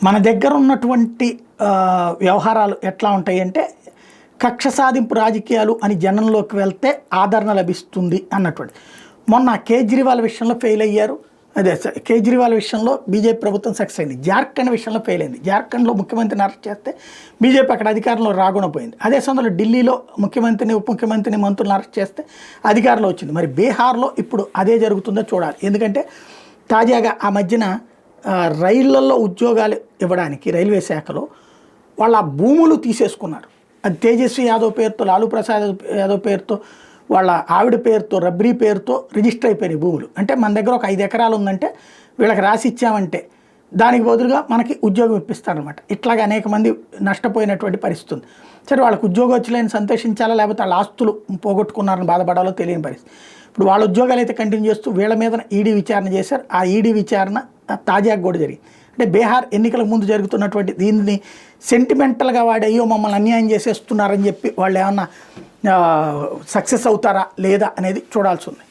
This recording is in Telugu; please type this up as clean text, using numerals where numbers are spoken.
మన దగ్గర ఉన్నటువంటి వ్యవహారాలు ఎట్లా ఉంటాయి అంటే కక్ష సాధింపు రాజకీయాలు అని జనంలోకి వెళ్తే ఆదరణ లభిస్తుంది అన్నటువంటి. మొన్న కేజ్రీవాల్ విషయంలో ఫెయిల్ అయ్యారు. అదే కేజ్రీవాల్ విషయంలో బీజేపీ ప్రభుత్వం సక్సెస్ అయింది. జార్ఖండ్ విషయంలో ఫెయిల్ అయింది. జార్ఖండ్లో ముఖ్యమంత్రిని అరెస్ట్ చేస్తే బీజేపీ అక్కడ అధికారంలో రాకుండా పోయింది. అదే సమయంలో ఢిల్లీలో ముఖ్యమంత్రిని ఉప ముఖ్యమంత్రిని మంత్రులను అరెస్ట్ చేస్తే అధికారంలో వచ్చింది. మరి బీహార్లో ఇప్పుడు అదే జరుగుతుందో చూడాలి. ఎందుకంటే తాజాగా ఆ మధ్యన రైళ్లలో ఉద్యోగాలు ఇవ్వడానికి రైల్వే శాఖలో వాళ్ళ భూములు తీసేసుకున్నారు. అది తేజస్వి యాదవ్ పేరుతో, లాలూ ప్రసాద్ యాదవ్ పేరుతో, వాళ్ళ ఆవిడ పేరుతో, రబ్రీ పేరుతో రిజిస్టర్ అయిపోయినాయి భూములు. అంటే మన దగ్గర ఒక 5 ఎకరాలు ఉందంటే వీళ్ళకి రాసి ఇచ్చామంటే దానికి బదులుగా మనకి ఉద్యోగం ఇప్పిస్తారనమాట. ఇట్లాగా అనేక మంది నష్టపోయినటువంటి పరిస్థితి ఉంది. సరే, వాళ్ళకి ఉద్యోగం వచ్చలేని సంతోషించాలా, లేకపోతే వాళ్ళ ఆస్తులు పోగొట్టుకున్నారని బాధపడాలో తెలియని పరిస్థితి. ఇప్పుడు వాళ్ళ ఉద్యోగాలు అయితే కంటిన్యూ చేస్తూ వీళ్ళ మీద ఈడీ విచారణ చేశారు. ఆ ఈడీ విచారణ తాజాగా కూడా జరిగింది. అంటే బీహార్ ఎన్నికలకు ముందు జరుగుతున్నటువంటి దీన్ని సెంటిమెంటల్గా వాడి అయ్యో మమ్మల్ని అన్యాయం చేసేస్తున్నారని చెప్పి వాళ్ళు ఏమన్నా సక్సెస్ అవుతారా లేదా అనేది చూడాల్సి ఉంది.